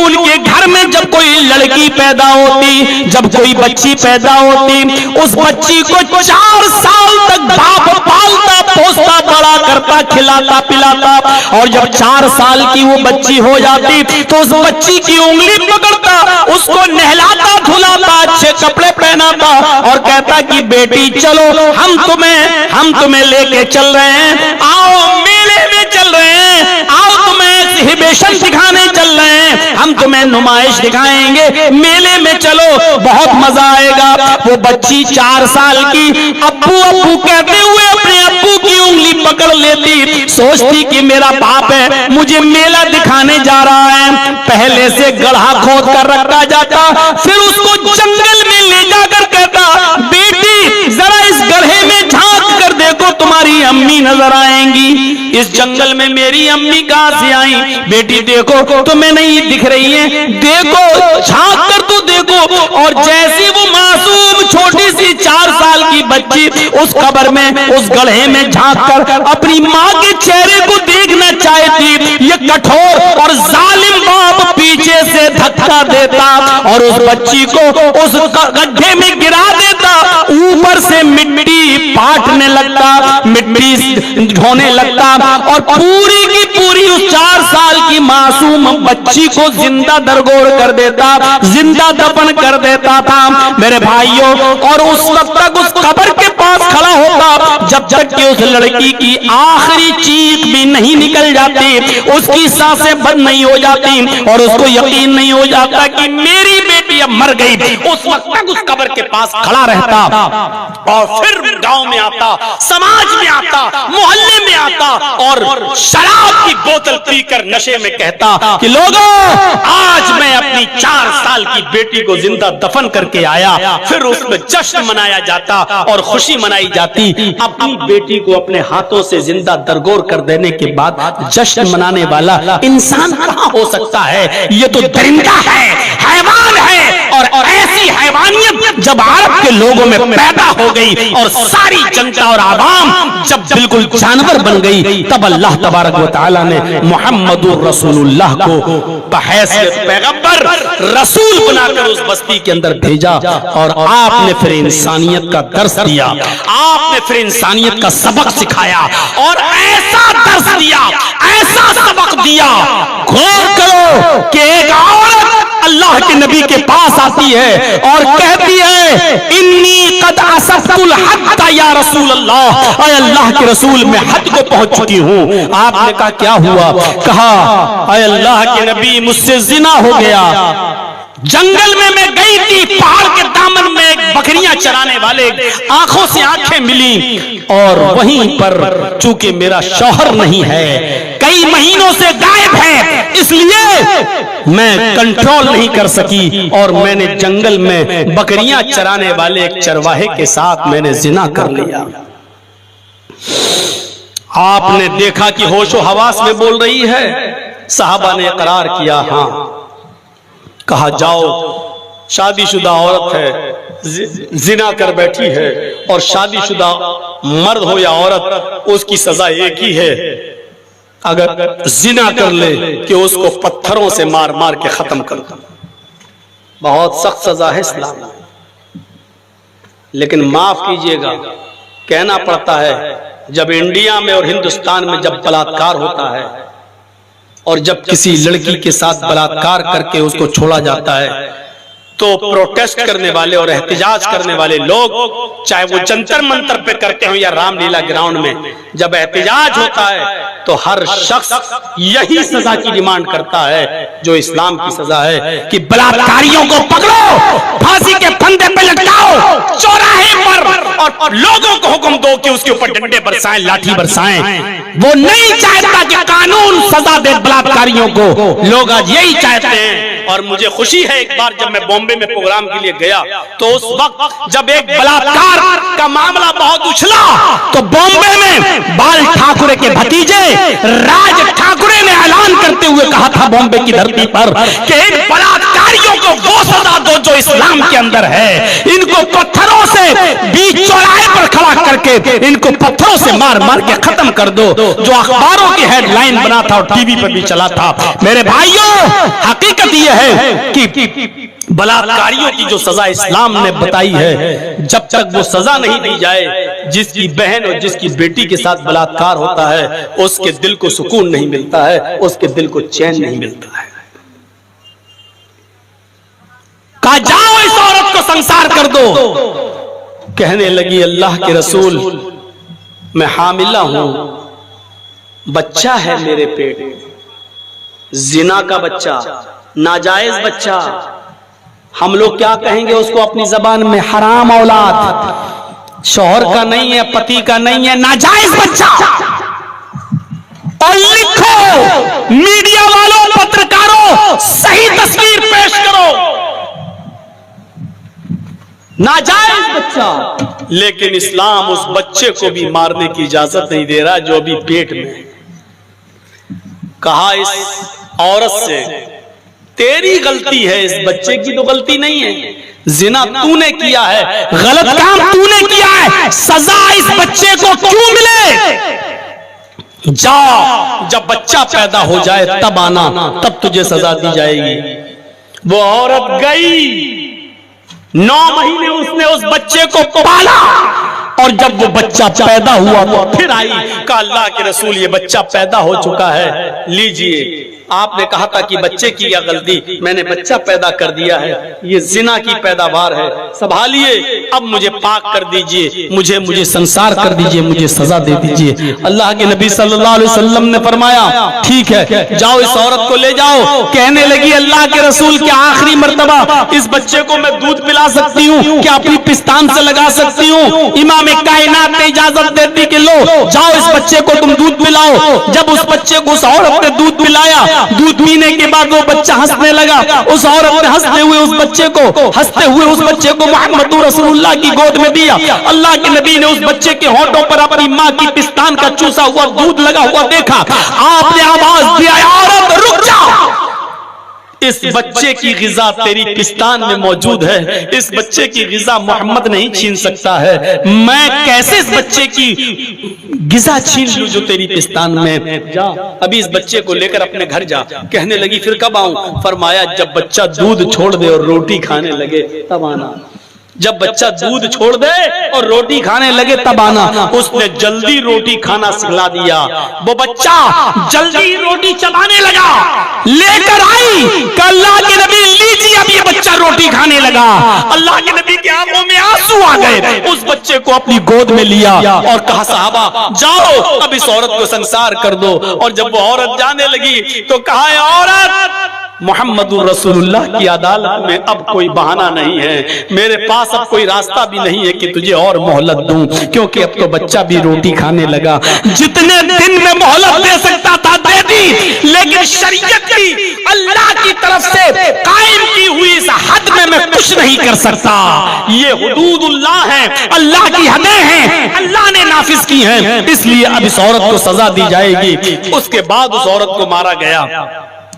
रसूल के घर में जब कोई लड़की पैदा होती, जब कोई बच्ची पैदा होती, उस बच्ची को 4 साल तक बाप पालता पोसता बड़ा करता खिलाता पिलाता, और जब 4 साल की वो बच्ची हो जाती तो उस बच्ची की उंगली पकड़ता, उसको नहलाता धुलाता, अच्छे कपड़े पहनाता और कहता कि बेटी चलो हम तुम्हें लेके चल रहे हैं, आओ मेले में चल रहे हैं, आओ तुम्हें एग्जिबिशन दिखाने चल रहे हैं, हम तुम्हें नुमाइश दिखाएंगे, मेले में चलो बहुत मजा आएगा। वो बच्ची 4 साल की अब्बू अब्बू कहते हुए अपने अब्बू की उंगली पकड़ लेती, सोचती कि मेरा बाप है मुझे मेला दिखाने जा रहा है। पहले से गड्ढा खोद कर रखा जाता, फिर उसको जंगल में ले जाकर कहता बेटी जरा इस गड्ढे में झांक कर देखो तुम्हारी अम्मी नजर आएंगी। इस जंगल में मेरी अम्मी कहां से आई? बेटी देखो तुम्हें नहीं दिख रही है, देखो झांक कर तो देखो। और जैसी वो मासूम छोटी सी 4 साल की बच्ची उस कब्र में उस गड्ढे में झांक कर अपनी माँ के चेहरे को देखना चाहती, ये कठोर और जालिम बाप पीछे से धक्का देता और उस बच्ची को उस गड्ढे में गिरा देता, ऊपर से मिट्टी पाटने लगता, मिट्टी ढोने लगता और पूरी की पूरी उस 4 साल की मासूम बच्ची को जिंदा दरगोर कर देता, जिंदा दफन कर देता था मेरे भाइयों। और उस वक्त तक उस कब्र के पास खड़ा होता जब तक कि उस लड़की की आखिरी चीख भी नहीं निकल जाती, उसकी सांसें बंद नहीं हो जाती और उसको यकीन नहीं हो जाता कि मेरी बेटी अब मर गई। उस वक्त तक उस कब्र के पास खड़ा रहता और फिर गांव में आता, समाज में आता, मोहल्ले में आता और शराब की बोतल पीकर नशे में कहता कि लोगों आज मैं अपनी 4 साल की बेटी को जिंदा दफन करके आया। फिर उसमें जश्न मनाया जाता और खुशी मनाई जाती। अपनी बेटी को अपने हाथों से जिंदा दरगोर कर देने के बाद जश्न मनाने वाला इंसान कहां हो सकता है? ये तो दरिंदा है, हैवान है। और ऐसी हैवानियत जब अरब के लोगों में पैदा हो गई और सारी जनता और आवाम जब बिल्कुल जानवर बन गई, तब अल्लाह तबारक व तआला ने मुहम्मदुर रसूलुल्लाह को बहैसियत पैगंबर रसूल बनाकर उस बस्ती के अंदर भेजा और आपने फिर इंसानियत का दर्स दिया, आपने फिर इंसानियत का सबक सिखाया और ऐसा दर्स दिया, ऐसा सबक दिया। गौर करो कि एक औरत अल्लाह के नबी के पास आती है और कहती है इन्नी कद असफ्तुल हद या रसूल अल्लाह, अल्लाह के रसूल मैं हद को पहुंच चुकी हूँ। आपने कहा क्या हुआ? कहा अल्लाह के नबी मुझसे जिना हो गया। जंगल में मैं गई थी, पहाड़ के दामन में बकरियां चराने वाले आंखों से आंखें मिली और वहीं पर चूंकि मेरा शौहर नहीं है, कई महीनों से गायब है, इसलिए मैं कंट्रोल नहीं कर सकी और मैंने जंगल में बकरियां चराने वाले एक चरवाहे के साथ मैंने जिना कर लिया। आपने देखा कि होशो हवास में बोल रही है, साहबा ने इकरार किया हाँ। कहा जाओ शादीशुदा औरत है, जिना कर बैठी है और शादीशुदा मर्द हो या औरत उसकी सजा एक ही है, अगर जिना कर ले कि उसको पत्थरों से मार मार के खत्म कर दो। बहुत सख्त सजा है इस्लाम में, लेकिन माफ कीजिएगा कहना पड़ता है जब इंडिया में और हिंदुस्तान में जब बलात्कार होता है और जब किसी लड़की के साथ बलात्कार करके उसको छोड़ा जाता है तो प्रोटेस्ट करने वाले और एहतजाज करने वाले लोग, चाहे वो जंतर मंतर पे करते हो या रामलीला ग्राउंड में, जब एहतजाज होता है तो हर शख्स यही सजा की डिमांड करता है जो इस्लाम की सजा है कि बलात्कारियों को पकड़ो, फांसी के फंदे पे लटकाओ चौराहे पर और लोगों को हुक्म दो कि उसके ऊपर डंडे बरसाएं, लाठी बरसाएं। वो नहीं चाहता कि कानून सजा दे बलात्कारियों को, लोग आज यही चाहते हैं। और मुझे खुशी है एक बार जब मैं बॉम्बे में प्रोग्राम के लिए गया तो उस वक्त जब एक बलात्कार का मामला बहुत उछला तो बॉम्बे में बाल ठाकरे के भतीजे राज ठाकरे ने ऐलान करते हुए कहा था बॉम्बे की धरती पर कि इन बलात्कारियों को वो सजा दो जो इस्लाम के अंदर है। इनको पत्थरों से बीच चौराहे पर खड़ा करके इनको पत्थरों से मार मार के खत्म कर दो, जो अखबारों की हेडलाइन बना था और टीवी पर भी चला था। मेरे भाइयों, हकीकत यह है कि बलात्कारियों की जो सजा इस्लाम ने बताई है, जब तक वो सजा नहीं दी जाए, जिसकी बहन और जिसकी बेटी के साथ बलात्कार होता है उसके दिल को सुकून नहीं मिलता है, उसके दिल को चैन नहीं मिलता है। कहा जाओ इस औरत को संसार कर दो। कहने लगी अल्लाह के रसूल, मैं हामिला हूं, बच्चा है मेरे पेट में, जिना का बच्चा, नाजायज बच्चा। हम लोग क्या कहेंगे उसको अपनी जबान में? हराम औलाद, शौहर का नहीं है, पति का नहीं है, नाजायज बच्चा। और लिखो मीडिया वालों, पत्रकारों, सही तस्वीर पेश करो, नाजायज बच्चा। लेकिन इस्लाम उस बच्चे को भी मारने की इजाजत नहीं दे रहा जो अभी पेट में। कहा इस औरत से तेरी गलती है, इस बच्चे की तो गलती नहीं है। जिना तूने किया है, गलत काम तूने किया है, सजा इस बच्चे को क्यों मिले? जा, जब बच्चा पैदा हो जाए तब आना, तब तुझे सजा दी जाएगी। वो औरत गई, 9 महीने उसने उस बच्चे को पाला, और जब वो बच्चा पैदा हुआ तो फिर आई। कहा अल्लाह के रसूल, ये बच्चा पैदा हो चुका है, लीजिए। आपने कहा था कि बच्चे की क्या गलती, मैंने बच्चा पैदा कर दिया है, ये जिना की पैदावार है, संभालिए, अब मुझे पाक कर दीजिए, मुझे संसार कर दीजिए, मुझे सजा दे दीजिए। अल्लाह के नबी सल्लल्लाहु अलैहि वसल्लम ने फरमाया ठीक है, जाओ इस औरत को ले जाओ। कहने लगी अल्लाह के रसूल, क्या आखिरी मर्तबा इस बच्चे को मैं दूध पिला सकती हूँ? क्या अपनी पिस्तान से लगा सकती हूँ? इमाम कायनात ने इजाजत दे दी कि लो जाओ इस बच्चे को तुम दूध पिलाओ। जब उस बच्चे को उस औरत ने दूध पिलाया, दूध पीने के बाद वो बच्चा हंसने लगा। उस औरत ने हंसते हुए उस बच्चे को मोहम्मद रसूलुल्लाह की गोद में दिया। अल्लाह के नबी ने उस बच्चे के होठों पर अपनी माँ की पिस्तान का चूसा हुआ दूध लगा हुआ देखा। आपने आवाज दिया, औरत रुक जाओ, इस बच्चे की गिजा तेरी पिस्तान में मौजूद है, इस बच्चे की गिजा मोहम्मद नहीं छीन सकता है। मैं कैसे इस बच्चे की गिजा छीन लूं जो तेरी पिस्तान में? जा अभी इस बच्चे को लेकर अपने घर जा। कहने लगी फिर कब आऊं? फरमाया जब बच्चा दूध छोड़ दे और रोटी खाने लगे तब आना। जब बच्चा दूध छोड़ दे और रोटी खाने लगे तब आना। उसने जल्दी रोटी खाना सिखला दिया। वो बच्चा जल्दी रोटी चबाने लगा, लेकर आई। अल्लाह के नबी लीजिए, अब ये बच्चा रोटी खाने लगा। अल्लाह के नबी की आंखों में आंसू आ गए। उस बच्चे को अपनी गोद में लिया और कहा साहबा जाओ अब इस औरत को संसार कर दो। और जब वो औरत जाने लगी तो कहा औरत, मोहम्मदुर रसूलुल्लाह की अदालत में अब कोई बहाना नहीं है, मेरे पास अब कोई रास्ता भी नहीं है कि तुझे और मोहलत दूं, क्योंकि अब तो बच्चा भी रोटी खाने लगा। जितने दिन में मोहलत दे सकता था दे दी, लेकिन शरीयत की अल्लाह की तरफ से कायम की हुई इस हद में मैं कुछ नहीं कर सकता। ये हुदूदुल्लाह है, अल्लाह की हदें हैं, अल्लाह ने नाफिज की हैं, इसलिए अब इस औरत को सजा दी जाएगी। उसके बाद उस औरत को मारा गया।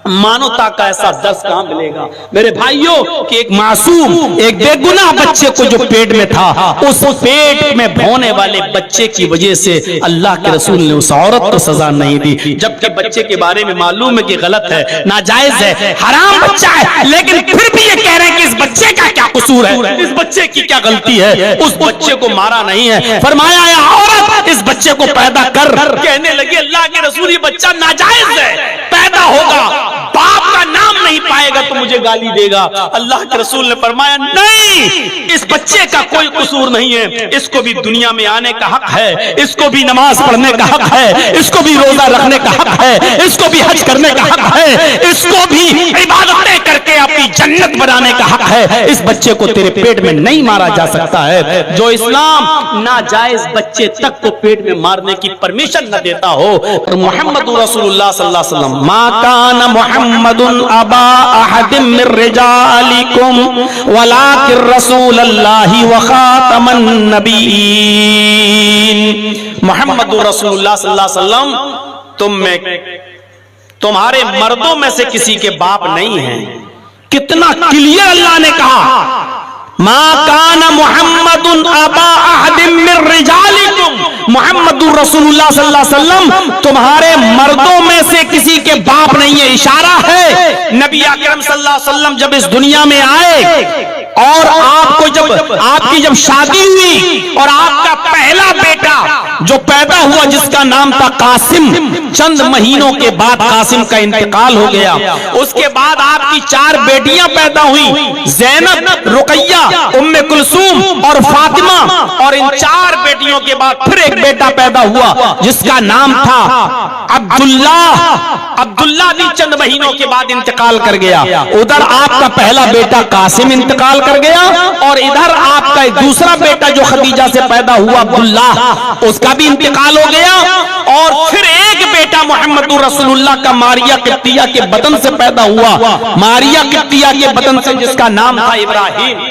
मानवता का ऐसा दर्श कहां मिलेगा मेरे भाइयों कि एक मासूम, एक बेगुनाह बच्चे को जो पेट में था, उस पेट में होने वाले बच्चे की वजह से अल्लाह के रसूल ने उस औरत को सजा नहीं दी। जबकि बच्चे के बारे में मालूम है कि गलत है, नाजायज है, हराम बच्चा है, लेकिन फिर भी ये कह रहे हैं कि इस बच्चे का क्या कसूर है, इस बच्चे की क्या गलती है। उस बच्चे को मारा नहीं है। फरमाया है औरत इस बच्चे को पैदा कर। कहने लगी अल्लाह के रसूल ये बच्चा नाजायज है, पैदा होगा, बाप का नाम नहीं पाएगा तो मुझे गाली देगा। अल्लाह के रसूल ने फरमाया नहीं, इस बच्चे का कोई कसूर नहीं है, इसको भी दुनिया में आने का हक है, इसको भी नमाज पढ़ने का हक है, इसको भी रोजा रखने का हक है, इसको भी हज करने का हक है, इसको भी इबादतें करके अपनी जन्नत बनाने का हक है। इस बच्चे को तेरे पेट में नहीं मारा जा सकता है। जो इस्लाम नाजायज बच्चे तक को पेट में मारने की परमिशन न देता हो। और मोहम्मद रसूलुल्लाह सल्लल्लाहु अलैहि वसल्लम मा कान मोहम्मदुन अबा अहदिम मिर रिजालिकुम वलाकिर रसूलुल्लाहि व खातमन नबीयीन। मोहम्मद रसूलुल्लाह सल्लल्लाहु अलैहि वसल्लम तुम में तुम्हारे मर्दों में से किसी के बाप नहीं हैं कि कितना क्लियर अल्लाह ने कहा, मा काना मुहम्मदुन अबा अहदिम मिन रिजालिकुम, मुहम्मदुर रसूलुल्लाह सल्लल्लाहु अलैहि वसल्लम तुम्हारे मर्दों में से किसी के बाप नहीं है। इशारा है नबी अकरम सल्लल्लाहु अलैहि वसल्लम जब इस दुनिया में आए और आपको जब शादी हुई और आपका पहला बेटा जो पैदा हुआ जिसका नाम था कासिम, चंद महीनों के बाद कासिम का इंतकाल हो गया। उसके बाद आपकी 4 बेटियां पैदा हुई, ज़ैनब, रुकैया, उम्मे कुलसूम और फातिमा। और इन 4 बेटियों के बाद फिर एक बेटा पैदा हुआ जिसका नाम था अब्दुल्ला। अब्दुल्ला भी चंद महीनों के बाद इंतकाल कर गया। उधर आपका पहला बेटा कासिम इंतकाल कर गया और इधर आपका एक दूसरा बेटा जो खदीजा से पैदा हुआ अब्दुल्ला, उसका भी इंतकाल हो गया। और फिर एक बेटा मोहम्मदुर रसूलुल्लाह का मारिया किप्तिया के बदन से पैदा हुआ, मारिया किप्तिया के बदन से, जिसका नाम था इब्राहिम।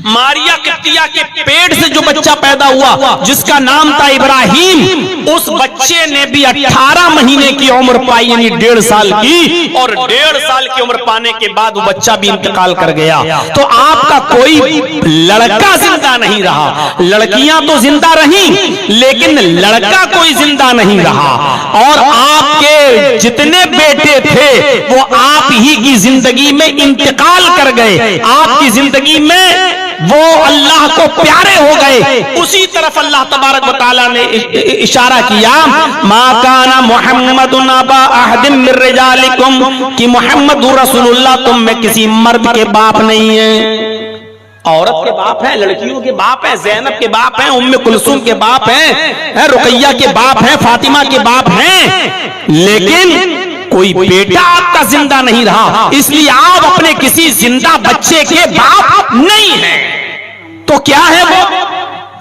मारिया किप्तिया के पेट से जो बच्चा पैदा हुआ जिसका नाम था इब्राहिम, उस बच्चे ने भी 18 महीने की उम्र पाई, यानी 1.5 साल की। और 1.5 साल की उम्र पाने के बाद वो बच्चा भी इंतकाल कर गया। तो आपका कोई लड़का जिंदा नहीं रहा। लड़कियां तो जिंदा रहीं लेकिन लड़का कोई जिंदा नहीं रहा। और आपके जितने बेटे थे वो आप ही की जिंदगी में इंतकाल कर गए, आपकी जिंदगी में वो अल्लाह को प्यारे हो गए। उसी तरफ अल्लाह तबारक व तआला ने इशारा किया, मा काना मुहम्मदुन अबा अहदिम मिन रिजालिकुम, कि मोहम्मदुर रसूलुल्लाह तुम में किसी मर्द के बाप नहीं है। औरत के बाप है, लड़कियों के बाप है, ज़ैनब के बाप है, उम्मे कुलसूम के बाप है, रुकैया के बाप है, फातिमा के बाप हैं, लेकिन कोई बेटा आपका जिंदा नहीं रहा। इसलिए आप अपने किसी जिंदा बच्चे के बाप नहीं हैं। तो क्या है वो?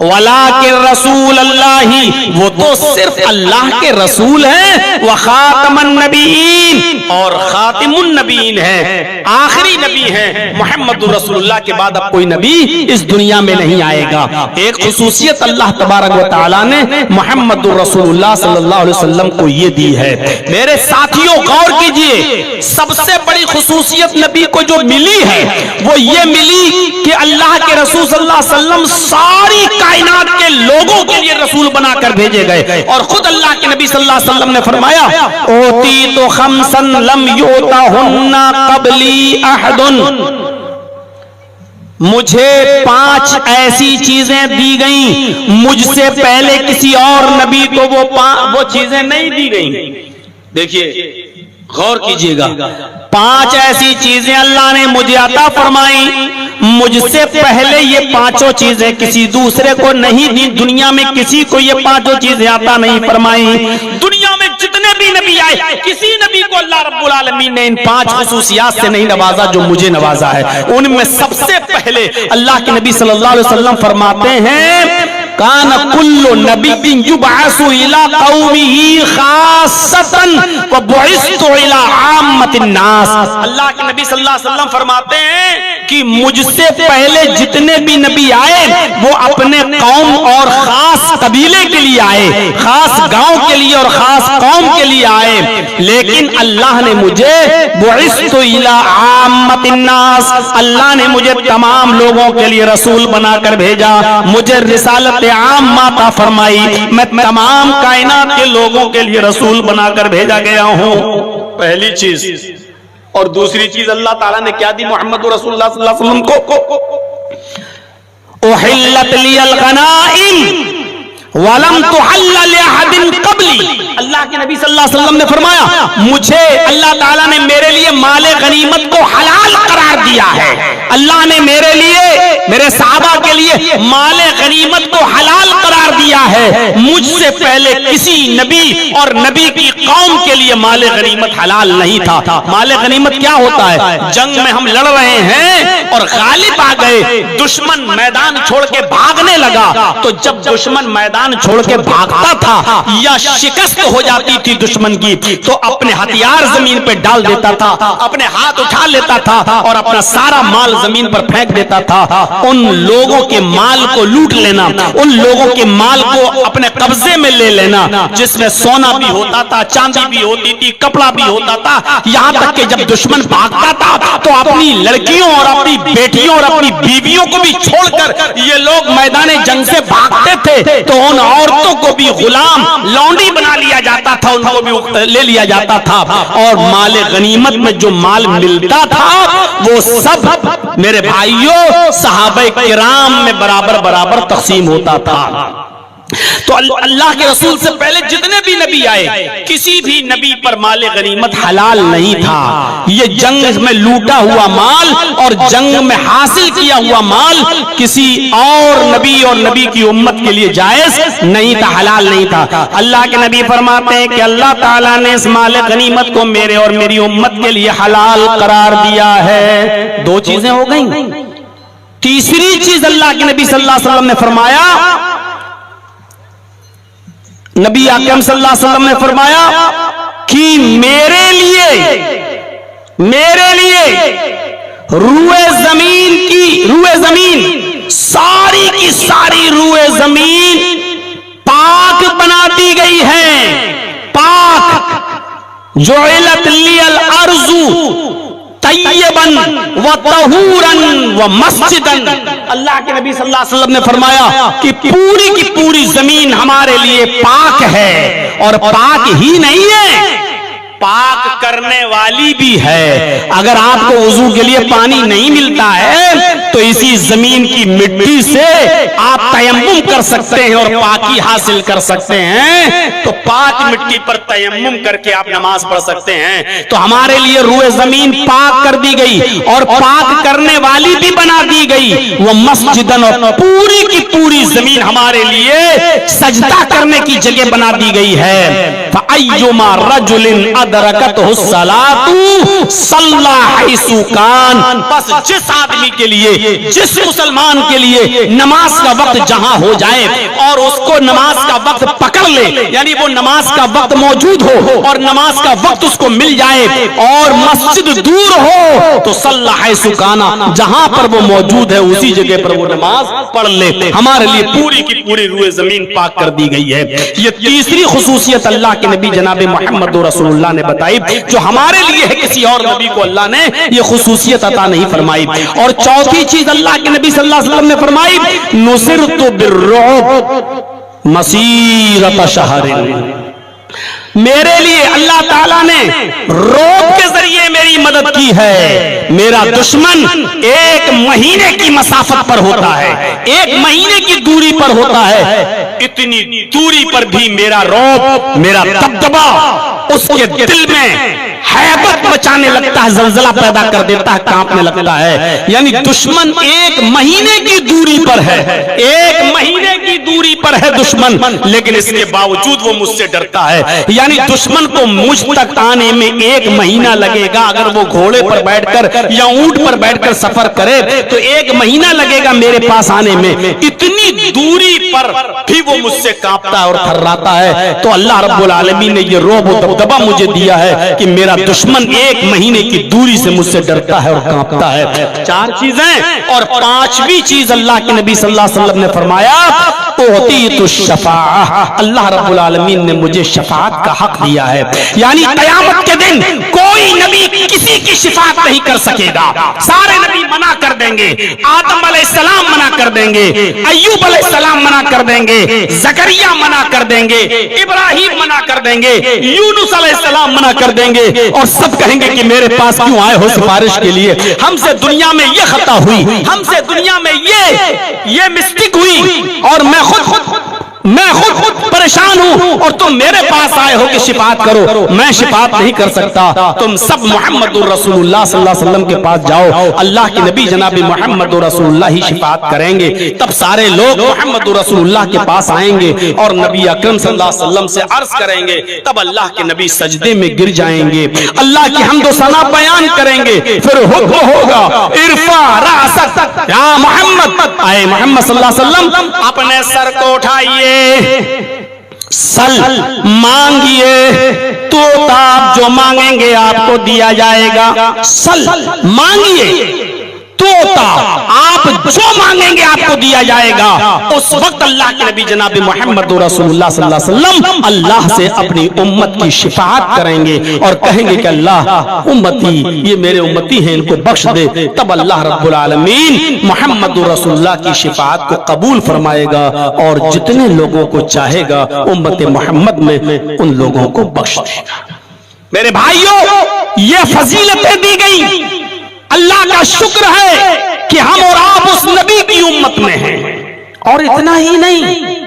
वला के रसूल अल्लाही, वो तो सिर्फ अल्लाह के रसूल हैं। व खातमुन नबीन, और खातिमुन नबीन है, आखिरी नबी है। मोहम्मदुर रसूलुल्लाह के बाद अब कोई नबी इस दुनिया में नहीं आएगा। एक खुसूसियत अल्लाह तबारक व तआला ने मोहम्मदुर रसूलुल्लाह सल्लल्लाहु अलैहि वसल्लम को ये दी है। मेरे साथियों गौर कीजिए, सबसे बड़ी खुसूसियत नबी को जो मिली है वो ये मिली कि अल्लाह के रसूल सल्लल्लाहु अलैहि वसल्लम सारी कायनात के लोगों के लिए रसूल बनाकर भेजे गए। और खुद अल्लाह के नबी सल्लल्लाहु अलैहि वसल्लम ने फरमाया, ओती तो खमसन लम युताहुन्ना क़ब्ली अहदुन, मुझे 5 ऐसी चीजें दी गई, मुझसे पहले किसी और नबी को वो चीजें नहीं दी गई। देखिए गौर कीजिएगा, 5 ऐसी चीजें अल्लाह ने मुझे अता फरमाई, मुझसे पहले ये 5 चीजें किसी दूसरे को नहीं दी। दुनिया में किसी को ये 5 चीजें अता नहीं फरमाई। दुनिया में जितने भी नबी आए, किसी नबी को अल्लाह रब्बुल आलमीन ने इन 5 खुसूसियात से नहीं नवाजा जो मुझे नवाजा है। उनमें सबसे पहले अल्लाह के नबी सल्लल्लाहु अलैहि वसल्लम फरमाते हैं, कान कुल्लु नबिय्यिन युबअसु इला कौमिही खासतन व बुइस्तु इला आम्मतिन नास। अल्लाह के नबी सल्लल्लाहु अलैहि वसल्लम फरमाते हैं कि मुझसे पहले जितने भी नबी आए वो अपने कौम और खास कबीले के लिए आए, खास गांव के लिए और खास कौम के लिए आए। लेकिन अल्लाह ने मुझे बुइस्तु इला आम्मतिन नास, अल्लाह ने मुझे तमाम लोगों के लिए रसूल बनाकर भेजा। मुझे रिसालत आम माता फरमाई, मैं तमाम कायनात के लोगों के लिए रसूल बनाकर भेजा गया हूं। पहली चीज। और दूसरी चीज अल्लाह ताला ने क्या दी मोहम्मद रसूलुल्लाह सल्लल्लाहु अलैहि वसल्लम को? उहिल्लत लियल गनाइम वलम तुहल्ल लिअहदिन क़ब्ली। अल्लाह के नबी सल्लल्लाहु अलैहि वसल्लम ने फरमाया, मुझे अल्लाह ताला ने मेरे लिए माले गनीमत को हलाल करार दिया है। अल्लाह ने मेरे लिए, मेरे सहाबा के लिए माले गनीमत को हलाल करार दिया है। मुझसे पहले किसी नबी और नबी की कौम के लिए माले गनीमत हलाल नहीं था। माले गनीमत क्या होता है? जंग में हम लड़ रहे हैं और गालिब आ गए, दुश्मन मैदान छोड़ के भागने लगा, तो जब दुश्मन मैदान छोड़ के भागता था या शिकस्त हो जाती थी दुश्मन की, तो अपने हथियार जमीन पे डाल देता था, अपने हाथ उठा लेता था और अपना सारा माल जमीन पर फेंक देता था। उन लोगों के माल को लूट लेना, उन लोगों के माल को अपने कब्जे में ले लेना, जिसमें सोना भी होता था, चांदी भी होती थी, कपड़ा भी होता था। यहां तक कि जब दुश्मन भागता था तो अपनी लड़कियों और अपनी बेटियों और अपनी बीवियों को भी छोड़कर ये लोग मैदान जंग से भागते थे, तो उन औरतों को भी गुलाम लौंडी बना लिया जाता था, उनको भी ले लिया जाता था। और माले गनीमत में जो माल मिलता था वो सब मेरे भाइयों सहाबे किराम में बराबर बराबर तकसीम होता था। तो अल्लाह के रसूल से पहले जितने भी नबी आए, किसी भी नबी पर माले गनीमत हलाल नहीं था। ये जंग में लूटा हुआ माल और जंग में हासिल किया हुआ माल किसी और नबी की उम्मत के लिए जायज नहीं था, हलाल नहीं था। अल्लाह के नबी फरमाते हैं कि अल्लाह ताला ने इस माले गनीमत को मेरे और मेरी उम्मत के लिए हलाल करार दिया है। दो चीजें हो गई। तीसरी चीज अल्लाह के नबी सल्लल्लाहु अलैहि वसल्लम ने फरमाया, नबी अकरम सल्लल्लाहु अलैहि वसल्लम ने फरमाया कि मेरे लिए रूए जमीन सारी की सारी रूए जमीन पाक बना दी गई है। पाक जुइलत लियल अर्जु तय्यबन व तहूरन व मस्जिदन। अल्लाह के नबी सल्लल्लाहु अलैहि वसल्लम ने फरमाया कि पूरी की पूरी जमीन हमारे लिए पाक है, और पाक ही नहीं है, पाक करने वाली भी है। अगर आपको वुजू के लिए पानी नहीं मिलता है तो इसी जमीन की मिट्टी से आप तयम्मुम कर सकते हैं और पाकी हासिल कर सकते हैं। तो पाक मिट्टी पर तयम्मुम करके आप नमाज पढ़ सकते हैं। तो हमारे लिए रूए जमीन पाक कर दी गई और पाक करने वाली भी बना दी गई। वो मस्जिदन, और पूरी की पूरी जमीन हमारे लिए सजदा करने की जगह बना दी गई है। फअय्युमा रजुलिन अदरकतहु सलातु सल्ला हैसु कान। बस जिस आदमी के लिए, जिस मुसलमान के लिए नमाज का वक्त जहां हो जाए और उसको नमाज का वक्त पकड़ ले, यानी वो नमाज का वक्त मौजूद हो और नमाज का वक्त उसको मिल जाए और मस्जिद दूर हो, तो सल्ला हैसु काना, जहां पर वो मौजूद है उसी जगह पर वो नमाज पढ़ ले। हमारे लिए पूरी की पूरी रूए जमीन पाक कर दी गई है। ये तीसरी खुसूसियत अल्लाह के नबी जनाब मोहम्मद रसूलुल्लाह ने बताई, जो हमारे लिए है, किसी और नबी को अल्लाह ने ये खुसूसियत अता नहीं फरमाई। और चौथी चीज अल्लाह के नबी सल्लल्लाहु अलैहि वसल्लम ने फरमाई, नुसिरतु बिर्रुब मसीरत शहरिन। मेरे लिए अल्लाह ताला ने रोब के जरिए मेरी मदद की है। मेरा दुश्मन 1 महीने की मसाफत पर होता है, 1 महीने की दूरी पर होता है। इतनी दूरी पर भी मेरा रोब, मेरा दबदबा उसके दिल में हैबत मचाने लगता है, जलजला पैदा कर देता है, कांपने लगता है। यानी दुश्मन 1 महीने की दूरी पर है, 1 महीने की दूरी पर है दुश्मन, लेकिन इसके बावजूद वो मुझसे डरता है। यानी दुश्मन को मुझ तक आने में 1 महीना लगेगा। अगर वो घोड़े पर बैठकर या ऊंट पर बैठकर सफर करे तो 1 महीना लगेगा मेरे पास आने में। इतनी दूरी पर भी वो मुझसे कांपता है और थर्राता है। तो अल्लाह रब्बुल आलमीन ने ये रोब और दबदबा मुझे दिया है कि मेरा दुश्मन 1 महीने की दूरी से मुझसे डरता है और कांपता है। 4 चीजें। और 5वीं चीज अल्लाह के नबी सल्लल्लाहु अलैहि वसल्लम ने फरमाया, उतीतु शफाअह, अल्लाह रब्बुल आलमीन ने मुझे शफाअत का हक दिया है। यानी क़यामत के दिन कोई नबी किसी की शफाअत नहीं कर सकेगा। सारे नबी मना कर देंगे। आदम अलैहिस्सलाम मना कर देंगे, अय्यूब अलैहिस्सलाम मना कर देंगे, ज़करिया मना कर देंगे, इब्राहिम मना कर देंगे, यूनुस अलैहिस्सलाम मना कर देंगे, और सब कहेंगे कि मेरे पास क्यों आए हो सिफारिश के लिए। हमसे दुनिया में ये खता हुई, हमसे दुनिया में ये मिस्टेक हुई, और मैं खुद परेशान हूं और तुम मेरे पास आए हो कि शिफात करो। मैं शिफात नहीं कर सकता। तुम सब मुहम्मदुर रसूलुल्लाह सल्लल्लाहु अलैहि वसल्लम के पास जाओ, अल्लाह के नबी जनाब मुहम्मदुर रसूलुल्लाह ही शिफात करेंगे। तब सारे लोग मुहम्मदुर रसूलुल्लाह के पास आएंगे और नबी अकरम सल्लल्लाहु अलैहि वसल्लम से अर्ज करेंगे। तब अल्लाह के नबी सजदे में गिर जाएंगे, अल्लाह की हम्द व सना बयान करेंगे। फिर हुक्म होगा, इरफा रासक या मोहम्मद, आए मोहम्मद सल्लल्लाहु अलैहि वसल्लम अपने सर को उठाइए, सल मांगिए, तो आप जो मांगेंगे आपको दिया जाएगा। सल मांगिए तोता, आप जो मांगेंगे आपको दिया जाएगा। उस वक्त अल्लाह के नबी जनाब मोहम्मद रसूलुल्लाह सल्लल्लाहु अलैहि वसल्लम अल्लाह से अपनी उम्मत की शिफाअत करेंगे और कहेंगे कि अल्लाह उम्मती, ये मेरे उम्मती हैं, इनको बख्श दे। तब अल्लाह रब्बुल आलमीन मोहम्मद रसूलुल्लाह की शिफाअत को कबूल फरमाएगा और जितने लोगों को चाहेगा उम्मत मोहम्मद में उन लोगों को बख्श देगा। मेरे भाइयों, ये फजीलतें दी गई, अल्लाह का शुक्र है कि हम और आप उस नबी की उम्मत में हैं। और इतना ही नहीं,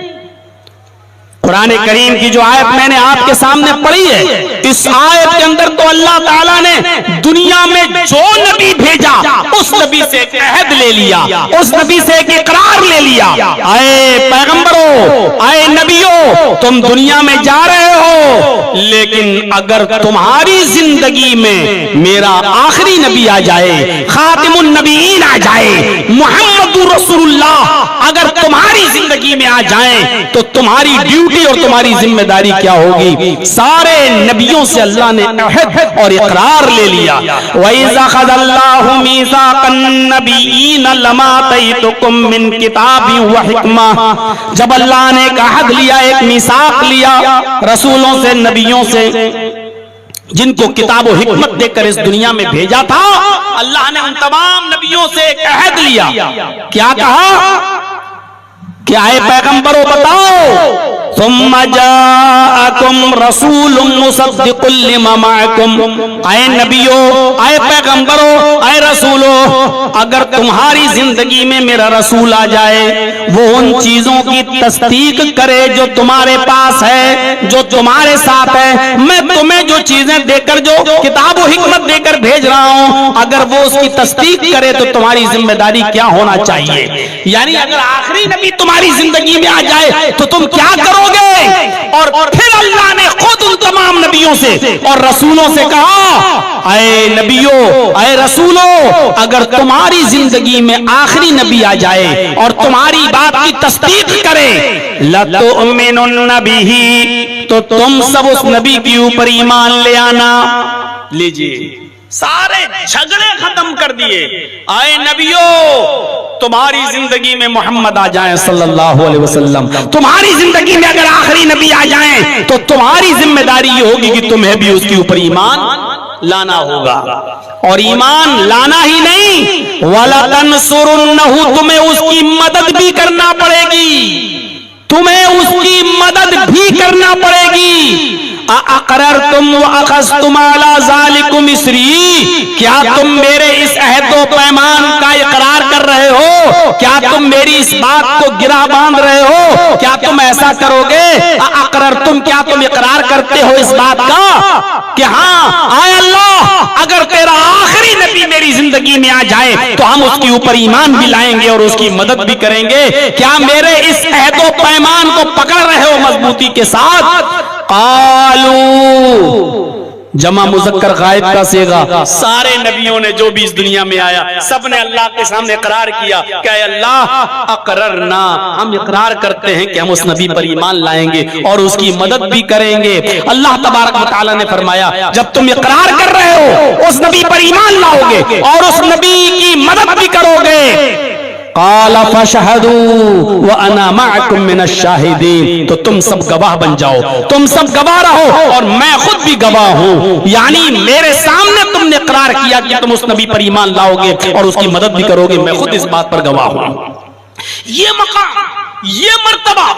कुरान करीम की जो आयत मैंने आपके सामने पढ़ी है, इस आयत के अंदर तो अल्लाह ताला ने दुनिया में जो नबी भेजा उस नबी से एक अहद ले लिया, उस नबी से एक इकरार ले लिया। आए पैगंबरों, आए नबियों, तुम दुनिया में जा रहे हो, लेकिन अगर तुम्हारी जिंदगी में मेरा आखिरी नबी आ जाए, खातिमुन नबीयीन आ जाए, मुहम्मदुर रसूलुल्लाह अगर तुम्हारी जिंदगी में आ जाए तो तुम्हारी ड्यूटी और तुम्हारी जिम्मेदारी क्या होगी? सारे नबियों से अल्लाह ने अहद और इकरार ले लिया। वइज़ा ख़ज़ल्लाहु मीज़ाक़न नबिय्यीन लमा आतैतुकुम मिन किताबिन व हिकमा, जब अल्लाह ने एक अहद लिया, एक मीसाक लिया रसूलों से, नबियों से, जिनको किताब और हिकमत देकर इस दुनिया में भेजा था, अल्लाह ने उन तमाम नबियों से एक अहद लिया। क्या कहा? क्या है पैगंबरों, बताओ। सुम्मा जाअकुम रसूलुम मुसद्दिकुल लिमा माअकुम, आए नबियों, आए पैगंबरों, आए रसूलों, अगर तुम्हारी जिंदगी में मेरा रसूल आ जाए, वो उन चीजों की तस्दीक करे जो तुम्हारे पास है, जो तुम्हारे साथ है। मैं तुम्हें जो चीजें देकर, जो किताब और हिकमत देकर भेज रहा हूं, अगर वो उसकी तस्दीक करे तो तुम्हारी जिम्मेदारी क्या होना चाहिए? यानी अगर आखिरी नबी तुम्हारी जिंदगी में आ जाए तो तुम क्या करोगे? और फिर अल्लाह ने खुद उन तमाम नबियों से और रसूलों से कहा, आए नबियों, आए रसूलों, अगर तुम्हारी जिंदगी में आखिरी नबी आ जाए और तुम्हारी बात की तस्दीक करे, लतुमिनुन बिही, तो तुम सब उस नबी के ऊपर ईमान ले आना। लीजिए, सारे झगड़े खत्म कर दिए। आए नबियों, तुम्हारी जिंदगी में मोहम्मद आ जाएं सल्लल्लाहु अलैहि वसल्लम, तुम्हारी जिंदगी में अगर आखिरी नबी आ जाएं तो तुम्हारी जिम्मेदारी ये होगी कि तुम्हें भी उसके ऊपर ईमान लाना होगा। और ईमान लाना ही नहीं, वला तंसुरुन्नहु, तुम्हें उसकी मदद भी करना पड़ेगी, तुम्हें उसकी मदद भी करना पड़ेगी। अक़ररतुम व अख़ज़्तुम अला ज़ालिकुम इसरी, क्या तुम मेरे इस अहद व पैमान का इकरार कर रहे हो? क्या तुम मेरी इस बात को गिरा बांध रहे हो? क्या तुम ऐसा करोगे? अक़ररतुम, क्या तुम इकरार करते हो इस बात का कि हाँ, आए अल्लाह, अगर तेरा आखिरी नबी मेरी जिंदगी में आ जाए तो हम उसके ऊपर ईमान भी लाएंगे और उसकी मदद भी करेंगे। क्या मेरे इस अहद व पैमान को पकड़ रहे हो मजबूती के साथ? कालू, जमा मुज़क्कर गायब का सेगा, सारे नबियों ने जो भी इस दुनिया में आया, सब ने अल्लाह के सामने इकरार किया कि अल्लाह अक़ररना, हम इकरार करते हैं कि हम उस नबी पर ईमान लाएंगे और उसकी मदद भी करेंगे। अल्लाह तबारक व तआला ने फरमाया, जब तुम इकरार कर रहे हो, उस नबी पर ईमान लाओगे और उस नबी की मदद भी करोगे, क़ाल फ़शहदू व अना मअकुम मिनश शाहिदीन, तो तुम सब गवाह बन जाओ, तुम सब गवाह रहो और मैं खुद भी गवाह हूं। यानी मेरे सामने तुमने इकरार किया कि तुम उस नबी पर ईमान लाओगे और उसकी मदद भी करोगे, मैं खुद इस बात पर गवाह हूं। ये मकाम, ये मर्तबा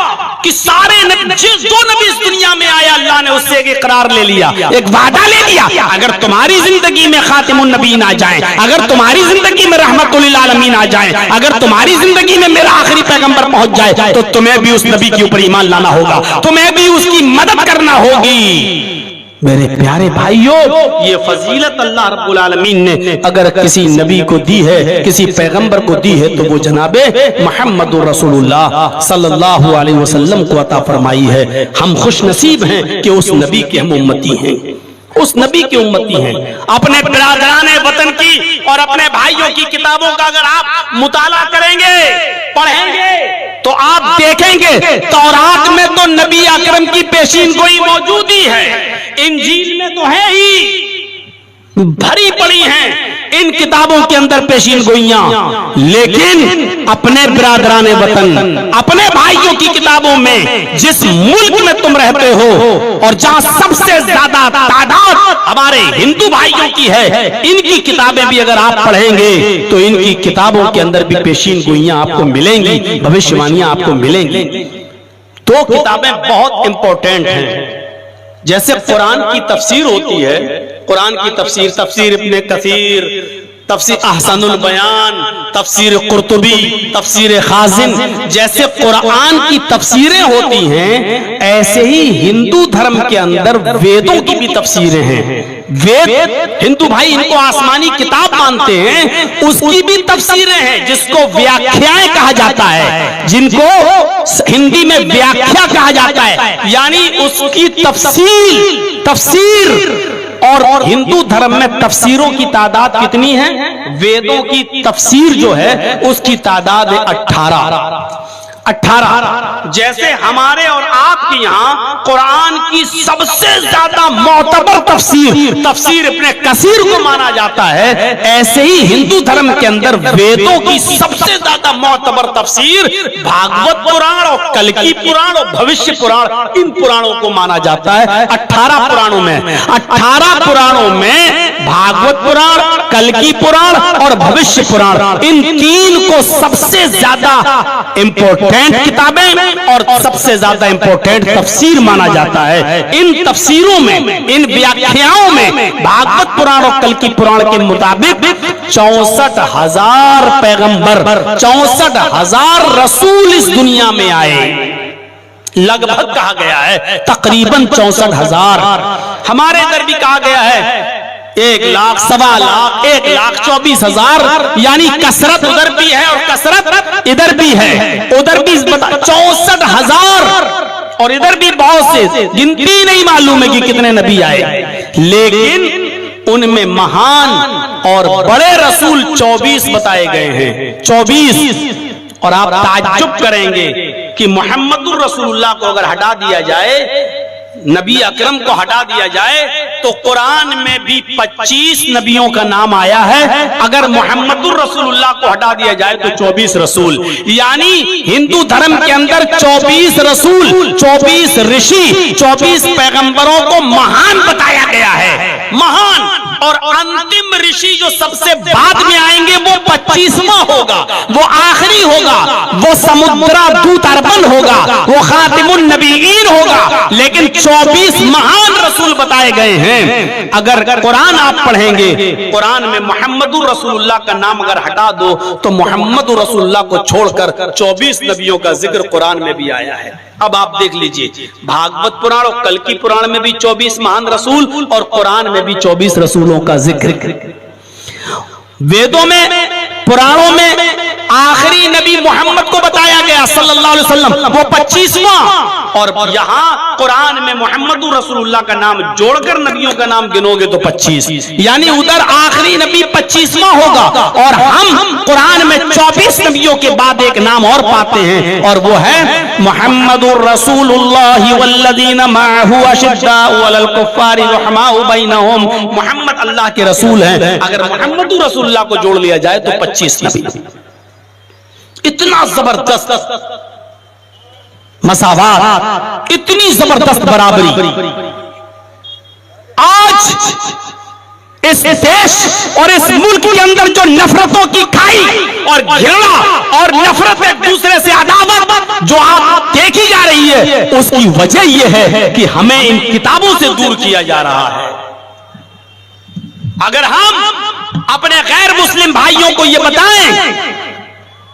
कि सारे जो नबी इस दुनिया में आया, अल्लाह ने उससे एक इकरार ले लिया, एक वादा ले लिया, अगर तुम्हारी जिंदगी में खातिमुन नबीयीन आ जाए, अगर तुम्हारी जिंदगी में रहमतुल लिल आलमीन आ जाए, अगर तुम्हारी जिंदगी में मेरा आखिरी पैगंबर पहुंच जाए, तो तुम्हें भी उस नबी के ऊपर ईमान लाना होगा, तुम्हें भी उसकी मदद करना होगी। मेरे प्यारे भाइयों, ये फजीलत अल्लाह रब्बुल आलमीन ने अगर किसी नबी को दी है, किसी पैगंबर को दी है, तो वो जनाबे मुहम्मदुर रसूलुल्लाह सल्लल्लाहु अलैहि वसल्लम को अता फरमाई है। हम खुश नसीब हैं कि उस नबी के हम उम्मती हैं, उस नबी की उम्मती हैं। अपने बिरादराने वतन की और अपने भाइयों की किताबों का अगर आप मुताला करेंगे, पढ़ेंगे, तो आप देखेंगे तौरात में तो नबी अकरम की पेशीन गोई मौजूद ही है, इंजील में तो है ही, भरी पड़ी हैं, इन किताबों के अंदर पेशीन गोइयां, लेकिन अपने बिरादराने वतन, अपने भाइयों की किताबों में, जिस मुल्क में तुम रहते हो और जहां सबसे ज्यादा तादाद हमारे हिंदू भाइयों की है, इनकी किताबें भी अगर आप पढ़ेंगे तो इनकी किताबों के अंदर भी पेशीन गोइयां आपको मिलेंगी, भविष्यवाणियां आपको मिलेंगी। तो किताबें बहुत इंपॉर्टेंट हैं। जैसे कुरान की तफसीर होती है, कुरान की तफसीर, तफसीर इब्ने कसीर, तफसीर अहसनुल बयान, तफसीर कुर्तुबी, तफसीर खाजिन, जैसे कुरान की तफसीरें होती हैं, ऐसे ही हिंदू धर्म के अंदर वेदों की भी तफसीरें हैं। वेद हिंदू भाई इनको आसमानी किताब मानते हैं, उसकी भी तफसीरें हैं, जिसको व्याख्याएं कहा जाता है, जिनको हिंदी में व्याख्या कहा जाता है, यानी उसकी तफसीर। और हिंदू धर्म में तफसीरों की तादाद कितनी है? वेदों की तफसीर जो है उसकी तादाद है 18। जैसे हमारे और आपके यहाँ कुरान की सबसे ज्यादा मोतबर तफसीर इब्ने कसीर को माना जाता है, ऐसे ही हिंदू धर्म के अंदर वेदों की सबसे ज्यादा मोतबर तफसीर भागवत पुराण और कल्कि पुराण और भविष्य पुराण, इन पुराणों को माना जाता है। 18 पुराणों में, 18 पुराणों में भागवत पुराण, कल्कि पुराण और भविष्य पुराण, इन तीन को सबसे ज्यादा इंपॉर्टेंट किताबें और सबसे ज्यादा इंपॉर्टेंट तफसीर माना जाता है। इन तफसीरों में, इन व्याख्याओं में भागवत पुराण और कल्कि पुराण के मुताबिक 64,000 पैगंबर, 64,000 रसूल इस दुनिया में आए। लगभग कहा गया है तकरीबन 64,000। हमारे इधर भी कहा गया है 1 लाख, 1.25 लाख, 1,24,000, यानी कसरत उधर भी है और कसरत इधर भी है। उधर भी 64,000 और इधर भी बहुत से, गिनती नहीं मालूम है कि कितने नबी आए, लेकिन उनमें महान और बड़े रसूल 24 बताए गए हैं। 24। और आप ताज्जुब करेंगे कि मोहम्मदुर रसूलुल्लाह को अगर हटा दिया जाए, नबी अकरम को हटा दिया जाए, तो कुरान में भी 25 नबियों का नाम आया है। अगर मोहम्मदुर रसूलुल्लाह को हटा दिया जाए तो 24 रसूल, यानी हिंदू धर्म के अंदर 24 रसूल, 24 ऋषि, 24 पैगंबरों को महान बताया गया है। महान। और अंतिम ऋषि जो सबसे बाद में आएंगे वो 25वां होगा, वो आखिरी होगा, वो समुद्रा दूत अरबन होगा, वो खातिमुन नबीयीन होगा, लेकिन 24 महान रसूल बताए गए हैं। अगर कुरान आप पढ़ेंगे, कुरान में मोहम्मदुर रसूलुल्लाह का नाम अगर हटा दो तो मोहम्मदुर रसूलुल्लाह को छोड़कर 24 नबियों का जिक्र कुरान में भी आया है। अब आप देख लीजिए, भागवत पुराण और कल्कि पुराण में भी 24 महान रसूल और कुरान में भी 24 रसूलों का जिक्र। वेदों में, पुराणों में आखिरी नबी मोहम्मद को बताया गया सल्लल्लाहु अलैहि वसल्लम, वो 25वां, और यहाँ कुरान में मोहम्मदुर रसूलुल्लाह का नाम जोड़कर नबियों का नाम गिनोगे तो 25, यानी उधर आखिरी नबी 25वां होगा, और हम कुरान में 24 नबियों के बाद एक नाम और पाते हैं, और वो है मोहम्मदुर रसूलुल्लाह वल्लज़ीना माअहू अशिद्दाउ अलल कुफ्फारि रहमाउ बैनहुम। मोहम्मद अल्लाह के रसूल हैं। अगर मोहम्मदुर रसूलुल्लाह को जोड़ लिया जाए तो 25 नबी। इतना जबरदस्त मसावात, इतनी जबरदस्त बराबरी। आज इस देश और इस मुल्क के अंदर जो नफरतों की खाई और घृणा और नफरत, एक दूसरे से अदावत जो आप देखी जा रही है, उसकी वजह यह है कि हमें इन किताबों से दूर किया जा रहा है। अगर हम अपने गैर मुस्लिम भाइयों को यह बताएं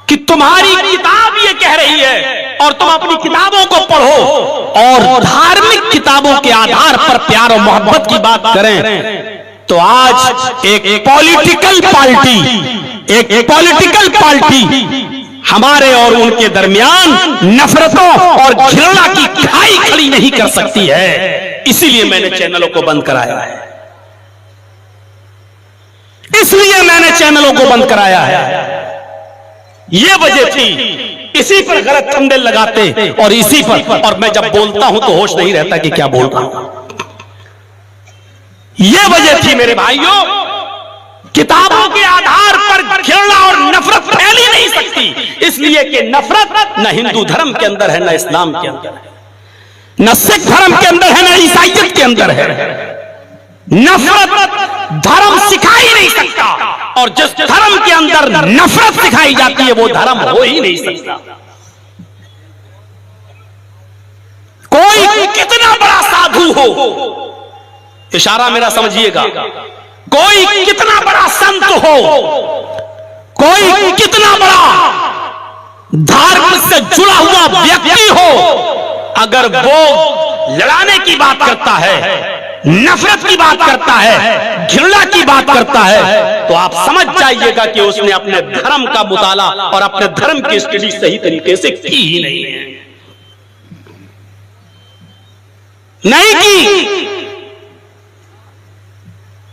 कि तुम्हारी किताब ये कह रही है और तुम अपनी किताबों को पढ़ो और धार्मिक किताबों के आधार पर प्यार और मोहब्बत की बात करें, तो आज एक पॉलिटिकल पार्टी हमारे और उनके दरमियान नफरतों और घृणा की खाई खड़ी नहीं कर सकती है। इसीलिए मैंने चैनलों को बंद कराया है, इसलिए मैंने चैनलों को बंद कराया है। ये वजह थी, इसी पर गलत थंबनेल लगाते और इसी पर, और मैं जब बोलता हूं तो होश नहीं रहता कि क्या बोल रहा हूं। ये वजह थी मेरे भाइयों किताबों के आधार पर घृणा और नफरत फैल ही नहीं सकती, इसलिए कि नफरत न हिंदू धर्म के अंदर है, न इस्लाम के अंदर है, न सिख धर्म के अंदर है, न ईसाईयत के अंदर है। नफरत धर्म सिखा ही नहीं सकता, और जिस धर्म के अंदर नफरत सिखाई जाती है वो धर्म हो ही नहीं सकता। कोई कितना बड़ा साधु हो, इशारा मेरा समझिएगा, कोई कितना बड़ा संत हो, कोई कितना बड़ा धर्म से जुड़ा हुआ व्यक्ति हो, अगर वो लड़ाने की बात करता है, नफरत की बात करता है, घृणा की बात करता है, तो आप समझ जाइएगा कि उसने अपने धर्म का मुताला और अपने धर्म की स्टडी सही तरीके से की ही नहीं है, नहीं की।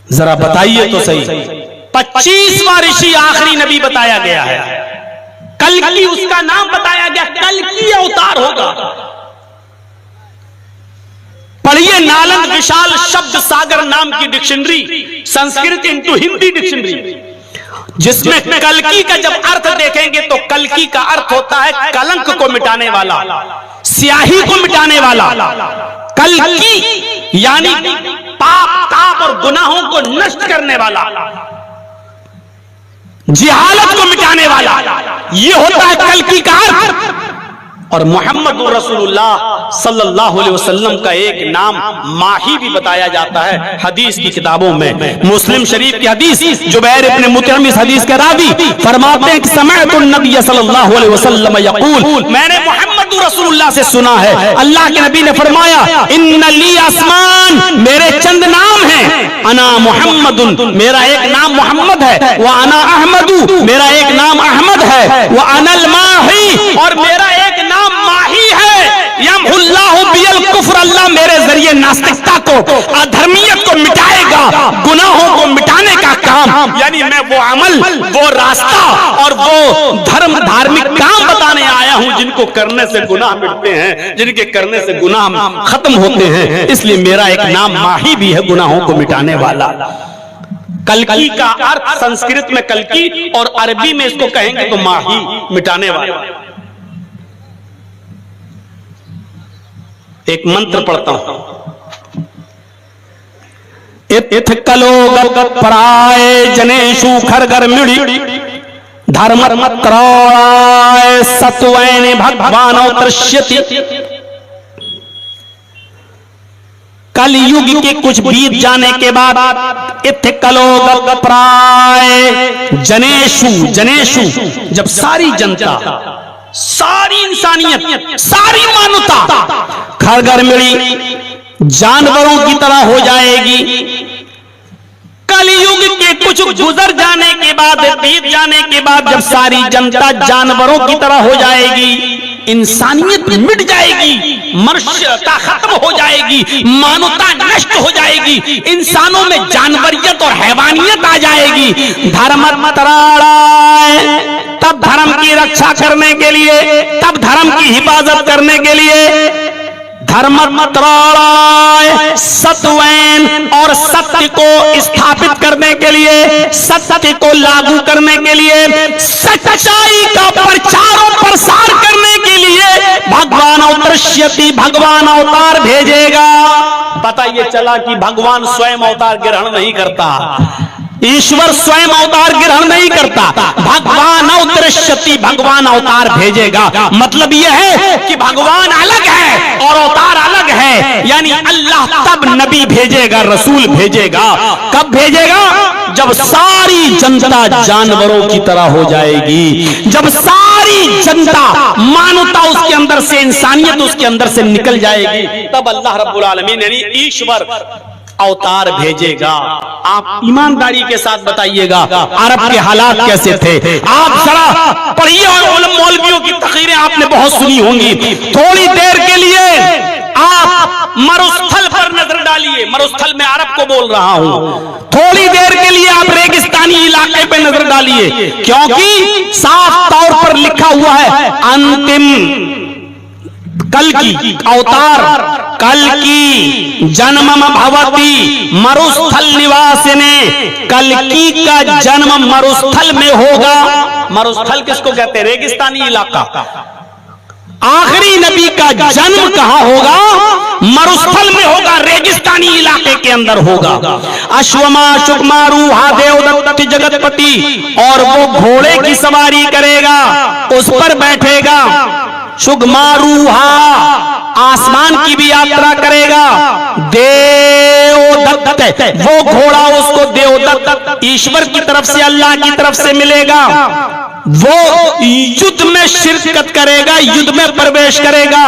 जरा बताइए तो सही, 25वां ऋषि आखिरी नबी बताया गया है, कल्कि उसका नाम बताया गया, कल्कि अवतार होगा। पढ़िए नालंद विशाल शब्द सागर नाम की dictionary, Sanskrit into Hindi dictionary, जिसमें कल्कि का जब अर्थ देखेंगे तो कल्कि का अर्थ होता है कलंक को मिटाने वाला, स्याही को मिटाने वाला। कल्कि यानी पाप ताप और गुनाहों को नष्ट करने वाला, जिहालत को मिटाने वाला, ये होता है कल्कि का अर्थ। और मोहम्मद रसूलुल्लाह सल्लल्लाहु अलैहि वसल्लम का एक नाम माही भी बताया जाता है हदीस की किताबों में। मुस्लिम शरीफ की हदीस, जुबैर इब्न मुतइम इस हदीस के रावी फरमाते हैं कि समअतु नबी सल्लल्लाहु अलैहि वसल्लम यक़ूल, मैंने मोहम्मद रसूलुल्लाह से सुना है, अल्लाह के नबी ने फरमाया, इन्ना ली आसमान, मेरे चंद नाम हैं, अना मुहम्मदुन, मेरा एक नाम मोहम्मद है, व अना अहमदु, मेरा एक नाम अहमद है, व अनल माही, और मेरा एक नाम माही है, यमहुल्लाहु बियल कुफ्र, अल्लाह मेरे जरिए नास्तिकता को, अधर्मियत को मिटाएगा, गुनाहों को मिटाने का काम, यानी मैं वो अमल, वो रास्ता और वो धर्म धार्मिक काम बताने आया हूं जिनको करने से गुनाह मिटते हैं, जिनके करने से गुनाह खत्म होते हैं। इसलिए मेरा एक नाम माही भी है, गुनाहों को मिटाने वाला। कल्कि का अर्थ संस्कृत में कल्कि और अरबी में इसको कहेंगे तो माही, मिटाने वाला। एक मंत्र पढ़ता हूं, इथ कलोग पराय जनेशु खरगर मिड़ी धर्म त्राय सत्वैन भगवान दृश्यति। कलयुग के कुछ बीत जाने के बाद इथ कलोग प्राय जनेशु, जनेशु जब सारी जनता, सारी इंसानियत, सारी मानवता खरगर मिली जानवरों की तरह हो जाएगी। कलयुग के कुछ गुजर जाने के बाद, बीत जाने के बाद जब सारी जनता जानवरों की तरह हो जाएगी, इंसानियत मिट जाएगी, मनुष्यता खत्म हो जाएगी, मानवता नष्ट हो जाएगी, इंसानों में जानवरियत और हैवानियत आ जाएगी। धर्म तराड़ाय, तब धर्म की रक्षा करने के लिए, तब धर्म की हिफाजत करने के लिए धर्म त्राणाय सत्वैन, और सत्य को स्थापित करने के लिए, सत्य को लागू करने के लिए, सच्चाई का प्रचार और प्रसार करने के लिए भगवान अवतरिष्यति, भगवान अवतार भेजेगा। पता ये चला कि भगवान स्वयं अवतार ग्रहण नहीं करता, ईश्वर स्वयं अवतार ग्रहण नहीं करता, भगवान अवतरिष्यति, भगवान अवतार भेजेगा। मतलब यह है कि भगवान अलग है और अवतार अलग है, यानी अल्लाह तब नबी भेजेगा, रसूल भेजेगा। कब भेजेगा? जब सारी जनता जानवरों की तरह हो जाएगी, जब सारी जनता, मानवता उसके अंदर से, इंसानियत उसके अंदर से निकल जाएगी, तब अल्लाह रब्बुल आलमीन यानी ईश्वर अवतार भेजेगा। आप ईमानदारी के साथ बताइएगा अरब के हालात कैसे थे। आप जरा पढ़िए, और मौलवियों की तकरीरें आपने बहुत सुनी होंगी। थोड़ी देर के लिए आप मरुस्थल पर नजर डालिए, मरुस्थल में अरब को बोल रहा हूं। थोड़ी देर के लिए आप रेगिस्तानी इलाके पे नजर डालिए, क्योंकि साफ तौर पर लिखा हुआ है अंतिम कल की अवतार, कल की जन्म भवती मरुस्थल निवासिने, कल की का जन्म मरुस्थल में होगा। मरुस्थल किसको कहते हैं? रेगिस्तानी इलाका। आखिरी नबी का जन्म कहां होगा? मरुस्थल में होगा, रेगिस्तानी इलाके के अंदर होगा। अश्वमा शुकमारू हा देवदत्त जगतपति, और वो घोड़े की सवारी करेगा, उस पर बैठेगा। शुकमारूहा, आसमान की भी यात्रा करेगा। देवदत्त, वो घोड़ा उसको देवदत्त ईश्वर की तरफ से, अल्लाह की तरफ से मिलेगा। वो युद्ध में शिरकत करेगा, युद्ध में प्रवेश करेगा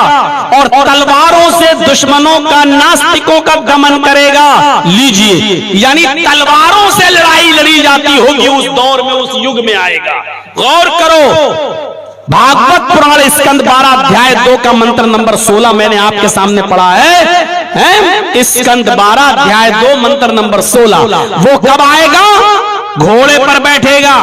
और तलवारों से दुश्मनों का, नास्तिकों का दमन करेगा। लीजिए, यानी तलवारों से लड़ाई लड़ी जाती होगी उस दौर में, उस युग में आएगा। गौर करो, भागवत पुराण स्कंद 12 अध्याय 2 का मंत्र नंबर 16 मैंने आपके सामने पढ़ा है? स्कंद 12 अध्याय 2 मंत्र नंबर 16। वो कब आएगा? घोड़े पर बैठेगा,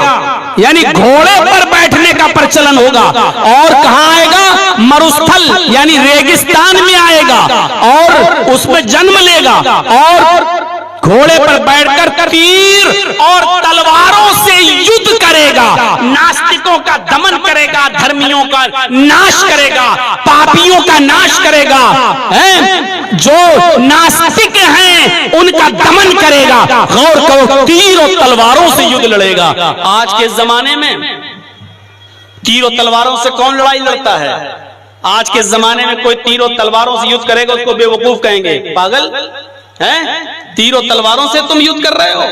यानी घोड़े पर बैठने का प्रचलन होगा। और कहां आएगा? मरुस्थल यानी रेगिस्तान में आएगा और उसमें जन्म लेगा और घोड़े पर बैठकर तीर और तलवारों से युद्ध करेगा, नास्तिकों का दमन करेगा, धर्मियों का नाश करेगा, पापियों का नाश करेगा, जो नास्तिक हैं उनका दमन करेगा। गौर करो, तीर और तलवारों से युद्ध लड़ेगा। आज के जमाने में तीर और तलवारों से कौन लड़ाई लड़ता है? आज के जमाने में कोई तीर और तलवारों से युद्ध करेगा उसको बेवकूफ कहेंगे, पागल है। तीरों तलवारों से तुम युद्ध कर रहे हो।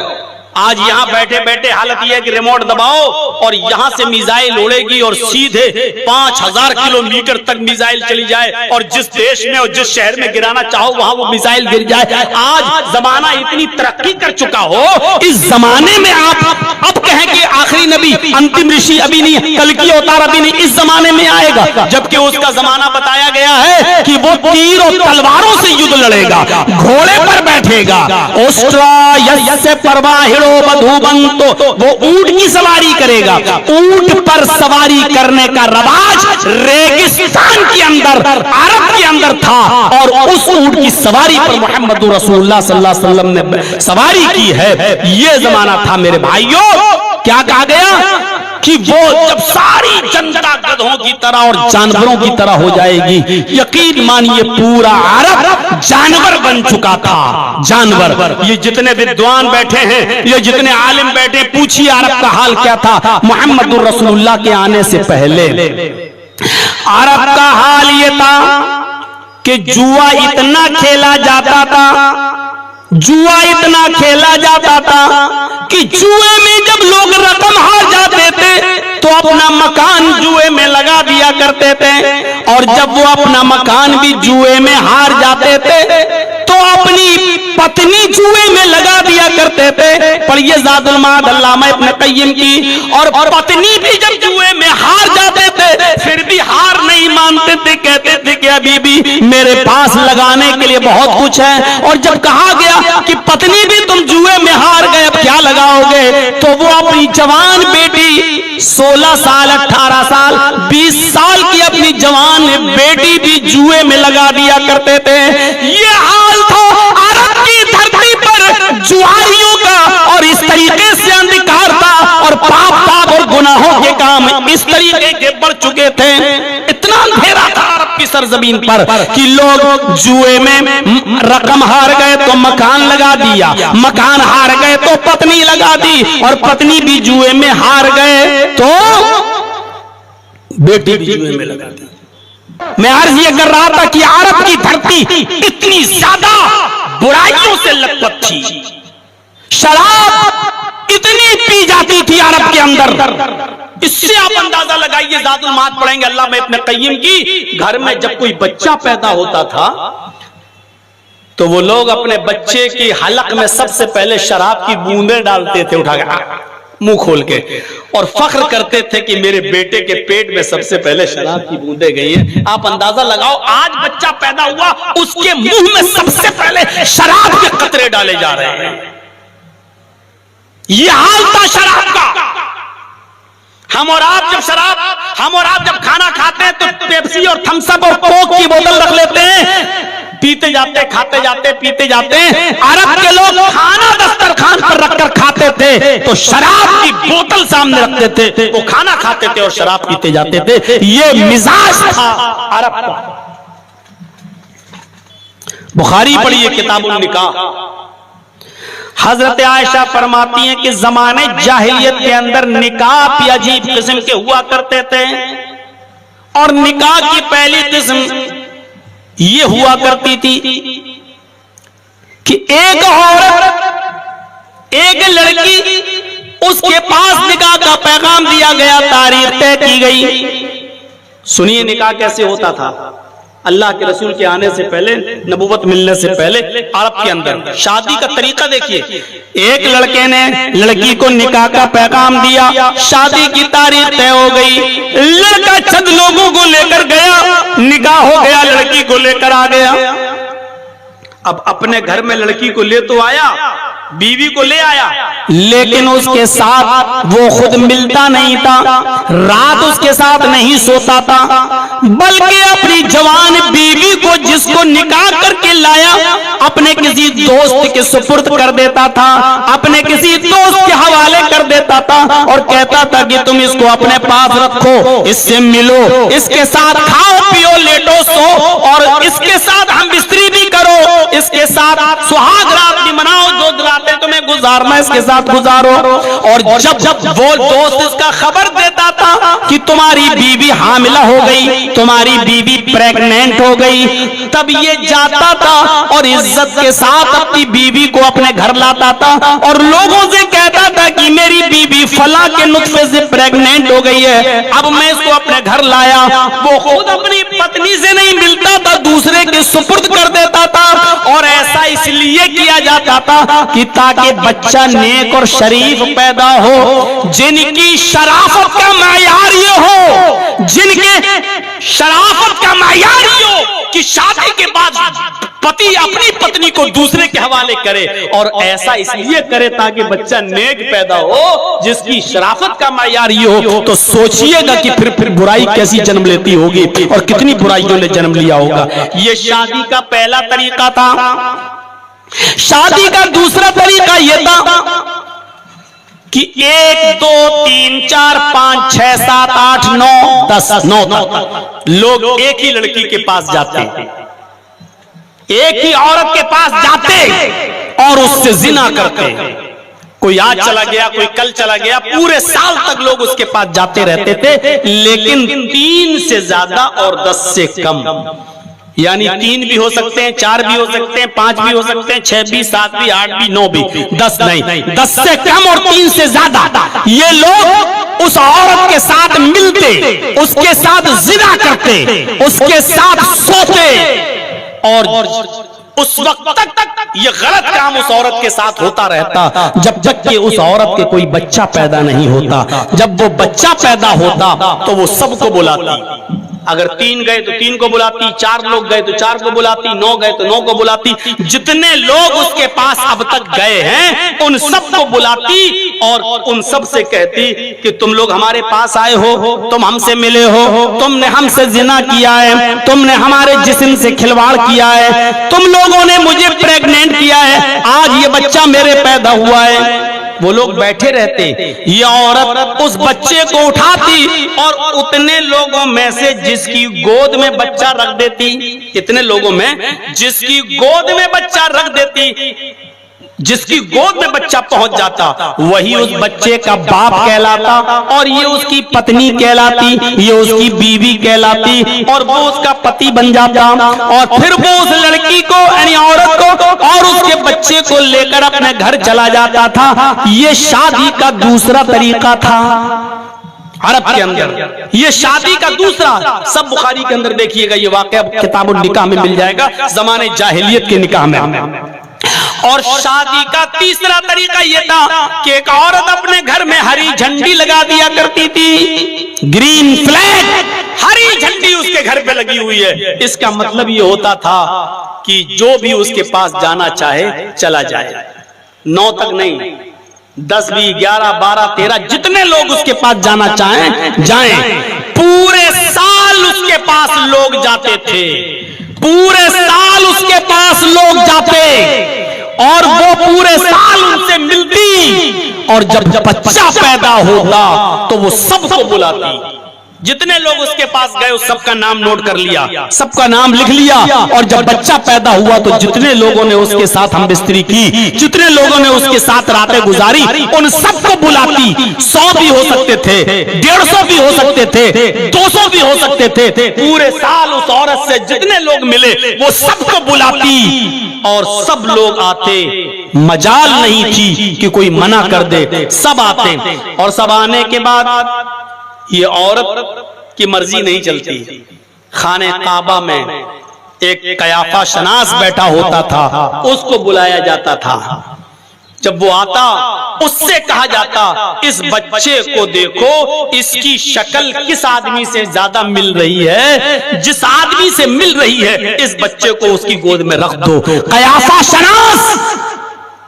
आज यहां बैठे बैठे हालत यह है कि रिमोट दबाओ और यहां से मिसाइल उड़ेगी और सीधे 5000 किलोमीटर तक मिसाइल चली जाए और जिस देश में और जिस शहर में गिराना चाहो वहां वो मिसाइल गिर जाए। आज जमाना इतनी तरक्की कर चुका हो, इस जमाने में आप अब कहें कि आखिरी नबी, अंतिम ऋषि अभी नहीं, कल की अवतार अभी नहीं, इस जमाने में आएगा, जबकि उसका जमाना बताया गया है कि वो तीर और तलवारों से युद्ध लड़ेगा, घोड़े पर बैठेगा। मधुबंतो, वो ऊंट की सवारी करेगा। ऊंट पर सवारी करने का रवाज रेगिस्तान के अंदर, अरब के अंदर था और उस ऊंट की सवारी पर मोहम्मद रसूलुल्लाह सल्लल्लाहु अलैहि वसल्लम ने सवारी की है। ये जमाना था मेरे भाइयों। क्या कहा गया कि वो जब सारी जनता गधों की तरह और जानवरों की तरह हो जाएगी, यकीन मानिए पूरा अरब जानवर बन चुका था। जानवर, ये जितने विद्वान बैठे हैं, ये जितने आलिम बैठे, पूछिए अरब का हाल क्या था मोहम्मद रसूलुल्लाह के आने से पहले। अरब का हाल ये था कि जुआ इतना खेला जाता था, जुआ इतना खेला जाता था कि जुए में जब लोग रकम हार जाते थे तो अपना मकान जुए में लगा दिया करते थे, और जब वो अपना मकान भी जुए में हार जाते थे तो अपनी पत्नी जुए में लगा दिया करते थे। पढ़िए ज़ादुल माद अल्लामा इब्न क़य्यिम की। और पत्नी भी जब जुए में हार जाते थे फिर भी हार नहीं मानते थे, कहते थे कि अभी भी मेरे पास लगाने के लिए बहुत कुछ है। और जब कहा गया कि पत्नी भी तुम जुए में हार गए, अब क्या लगाओगे, तो वो अपनी जवान बेटी 16 साल 18 साल 20 साल की अपनी जवान बेटी भी जुए में लगा दिया करते थे। ये हाल था अरब की धरती पर जुआरियों का, और इस तरीके से अंधकार था और पाप और गुनाहों के काम इस तरीके के बढ़ चुके थे। इतना अंधेरा था अरब की सरजमीन पर कि लोग जुए में रकम हार गए तो मकान लगा दिया, मकान हार गए तो पत्नी लगा दी, और पत्नी भी जुए में हार गए तो बेटी भी जुए में लगा दी। मैं अर्ज ये कर रहा था कि अरब की धरती इतनी ज्यादा बुराइयों से लथपथ थी, शराब इतनी पी जाती थी अरब के अंदर। इससे आप अंदाजा लगाइए, ज़ादुल माद पढ़ेंगे अल्लामा इब्न क़य्यिम की। घर में जब कोई बच्चा पैदा होता था तो वो लोग अपने बच्चे की हलक में सबसे पहले शराब की बूंदें डालते थे उठा के, मुंह खोल के, और फख्र करते थे कि मेरे बेटे के पेट में सबसे पहले शराब की बूंदें गई हैं। आप अंदाजा लगाओ, आज बच्चा पैदा हुआ उसके मुंह में सबसे पहले शराब के कतरे डाले जा रहे हैं। यह हाल था शराब का। हम और आप जब शराब हम और आप जब खाना खाते हैं तो पेप्सी और थम्स अप और कोक की बोतल रख लेते हैं, पीते जाते, खाते जाते, पीते जाते हैं। अरब के लोग खाना दस्तरखान पर रखकर खाते थे तो शराब की बोतल सामने रखते थे, वो खाना खाते थे और शराब पीते जाते थे। ये मिजाज था अरब का। बुखारी पढ़िए किताबुल निकाह। हजरत आयशा फरमाती हैं कि जमाने जाहिलियत के अंदर निकाह भी अजीब किस्म के हुआ करते थे, और निकाह की पहली किस्म ये हुआ करती थी कि एक औरत, एक लड़की, उसके पास निकाह का पैगाम दिया गया, तारीख तय की गई। सुनिए निकाह कैसे होता था। अल्लाह के रसूल के आने से पहले, नबूवत मिलने से पहले अरब के अंदर शादी का तरीका देखिए। एक लड़के ने लड़की को निकाह का पैगाम दिया, शादी की तारीख तय हो गई, लड़का चंद लोगों को लेकर गया, निकाह हो गया, लड़की को लेकर आ गया। अब अपने घर में लड़की को ले तो आया, बीवी को ले आया, लेकिन उसके साथ वो खुद मिलता नहीं था, रात उसके साथ नहीं सोता था, बल्कि अपनी जवान बीवी को जिसको निकाह करके लाया अपने किसी दोस्त के सुपुर्द कर देता था, अपने किसी दोस्त के हवाले कर देता था और कहता था कि तुम इसको अपने पास रखो, इससे मिलो, इसके साथ खाओ पियो लेटो सो, और इसके साथ हम बिस्तरी भी करो, इसके साथ सुहाग रात भी मनाओ, जो रातें तुम्हें गुजारना इसके साथ गुजारो। और जब जब वो दोस्त इसका खबर देता था कि तुम्हारी बीवी हामिला हो गई, तुम्हारी बीवी प्रेग्नेंट हो गई, तब ये जाता था और इज्जत के साथ अपनी बीवी को अपने घर लाता था और लोगों से कहता था कि मेरी बीवी फला के नुत्फे से प्रेग्नेंट हो गई है, अब मैं इसको अपने घर लाया। वो खुद अपनी पत्नी से नहीं मिलता था, दूसरे के सुपुर्द कर देता था, और ऐसा इसलिए किया जाता था कि ताकि बच्चा नेक और शरीफ पैदा हो, जिनकी शराफत का मायार ये हो, जिनके शराफत का मायार ये हो कि शादी के बाद पति अपनी पत्नी को दूसरे के हवाले करे, और ऐसा इसलिए करे ताकि बच्चा नेक पैदा हो, जिसकी शराफत का मायार ये हो। तो सोचिएगा कि फिर बुराई कैसी जन्म लेती होगी और कितनी बुराइयों ने जन्म लिया होगा। ये शादी का पहला तरीका था। शादी का दूसरा तरीका यह था कि 1 2 3 4 5 6 7 8 9 10 9 तक लोग एक ही लड़की के पास जाते, एक ही औरत के पास जाते और उससे जिना करते। कोई आज चला गया, कोई कल चला गया, पूरे साल तक लोग उसके पास जाते रहते थे, लेकिन 3 से ज्यादा और 10 से कम। यानी 3 भी हो सकते हैं, 4 भी हो सकते हैं, 5 भी हो सकते हैं, 6 भी, 7 भी, 8 भी, 9 भी, 10 नहीं, 10 से कम और 3 से ज्यादा ये लोग उस औरत के साथ मिलते, उसके साथ जिना करते, उसके साथ सोते, और उस वक्त तक ये गलत काम उस औरत के साथ होता रहता जब तक कि उस औरत के कोई बच्चा पैदा नहीं होता। जब वो बच्चा पैदा होता तो वो सबको बुलाती। अगर 3 गए तो 3 को बुलाती, 4 लोग गए तो 4 को बुलाती, 9 गए तो 9 को बुलाती। जितने लोग उसके पास अब तक गए हैं उन सबको बुलाती और उन सब से कहती कि तुम लोग हमारे पास आए हो, तुम हमसे मिले हो, तुमने हमसे जिना किया है, तुमने हमारे जिस्म से खिलवाड़ किया है, तुम लोगों ने मुझे प्रेग्नेंट किया है, आज ये बच्चा मेरे पैदा हुआ है। वो लोग बैठे रहते, ये औरत उस बच्चे को उठाती और उतने लोगों में से जिसकी गोद में बच्चा रख देती, इतने लोगों में जिसकी गोद में बच्चा रख देती, जिसकी गोद में बच्चा पहुंच जाता वही उस बच्चे का बाप कहलाता, और ये उसकी पत्नी कहलाती, ये उसकी बीवी कहलाती, और वो उसका पति बन जाता। और फिर वो उस लड़की को यानी औरत को और उसके बच्चे को लेकर अपने घर चला जाता था। ये शादी का दूसरा तरीका था अरब के अंदर। ये शादी का दूसरा, सब बुखारी के अंदर देखिएगा, ये वाकया किताबुल निकाह में मिल जाएगा, जमाने जाहिलियत के निकाह में। और शादी का तीसरा तरीका यह था कि एक औरत अपने घर में हरी झंडी लगा दिया करती थी, ग्रीन फ्लैग, हरी झंडी उसके घर पे लगी हुई है। इसका मतलब ये होता था कि जो भी उसके पास जाना चाहे चला जाए। 9 तक नहीं, 10 भी, 11, 12, 13 जितने लोग उसके पास जाना चाहें जाएं। पूरे साल उसके पास लोग जाते थे, पूरे साल उसके पास लोग जाते और वो पूरे साल उनसे मिलती, और जब बच्चा पैदा होता तो वो सबको बुलाती। जितने लोग उसके पास गए उस सबका नाम नोट कर लिया, सबका नाम लिख लिया, और जब बच्चा पैदा हुआ तो जितने लोगों ने उसके साथ हमबिस्तरी की, जितने लोगों ने उसके साथ रातें गुजारी, उन सबको बुलाती। 100 भी हो सकते थे, 150 भी हो सकते थे, 200 भी हो सकते थे। पूरे साल उस औरत से जितने लोग मिले वो सबको बुलाती और सब लोग आते। मजाल नहीं थी कि कोई मना कर दे, सब आते। और सब आने के बाद ये औरत की मर्जी नहीं चलती। खाने काबा में एक कयाफा शनास बैठा होता था, उसको बुलाया जाता था। जब वो आता उससे कहा जाता, इस बच्चे को देखो, इसकी शक्ल किस आदमी से ज्यादा मिल रही है, जिस आदमी से मिल रही है इस बच्चे को उसकी गोद में रख दो। कयाफा शनास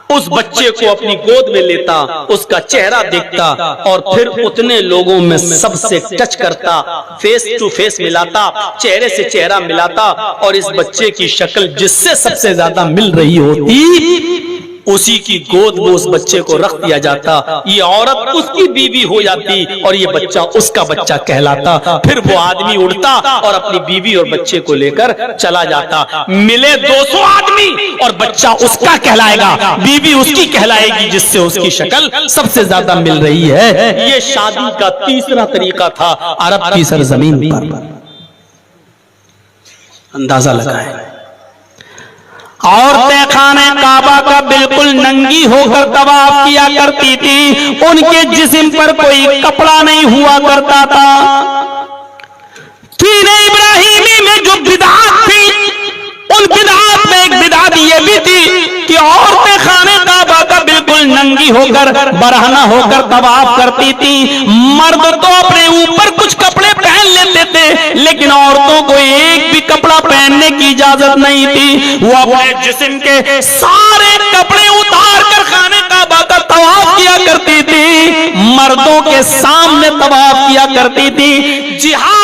उस बच्चे को अपनी गोद में लेता, उसका चेहरा देखता और फिर उतने लोगों में सबसे टच करता, फेस टू फेस मिलाता, चेहरे से चेहरा मिलाता, और इस बच्चे की शक्ल जिससे सबसे ज्यादा मिल रही होती उसी की गोद में उस बच्चे को रख दिया जाता। ये औरत उसकी बीवी हो जाती और ये बच्चा उसका बच्चा कहलाता। फिर वो आदमी उड़ता और अपनी बीवी और बच्चे को लेकर चला जाता। मिले 200 आदमी और बच्चा उसका कहलाएगा, बीवी उसकी कहलाएगी जिससे उसकी शक्ल सबसे ज्यादा मिल रही है। ये शादी का तीसरा तरीका था अरब की सरजमीन पर। अंदाजा लगाए, औरतें खाने काबा का बिल्कुल नंगी होकर तवाफ किया करती थी। उनके जिस्म पर कोई कपड़ा नहीं हुआ करता था। दीन इब्राहिमी में जो बिदअत थी, उन बिदअत में एक बिदअत ये भी थी कि औरतें खाने काबा का बिल्कुल नंगी होकर, बरहना होकर तवाफ करती थी। मर्द तो अपने ऊपर कुछ कपड़े पहन लेते थे, लेकिन औरतों को एक भी कपड़ा पहनने की इजाजत नहीं थी। वो अपने जिस्म के सारे कपड़े उतार कर खाने काबा का तवाफ किया करती थी, मर्दों के सामने तवाफ किया करती थी। जिहाद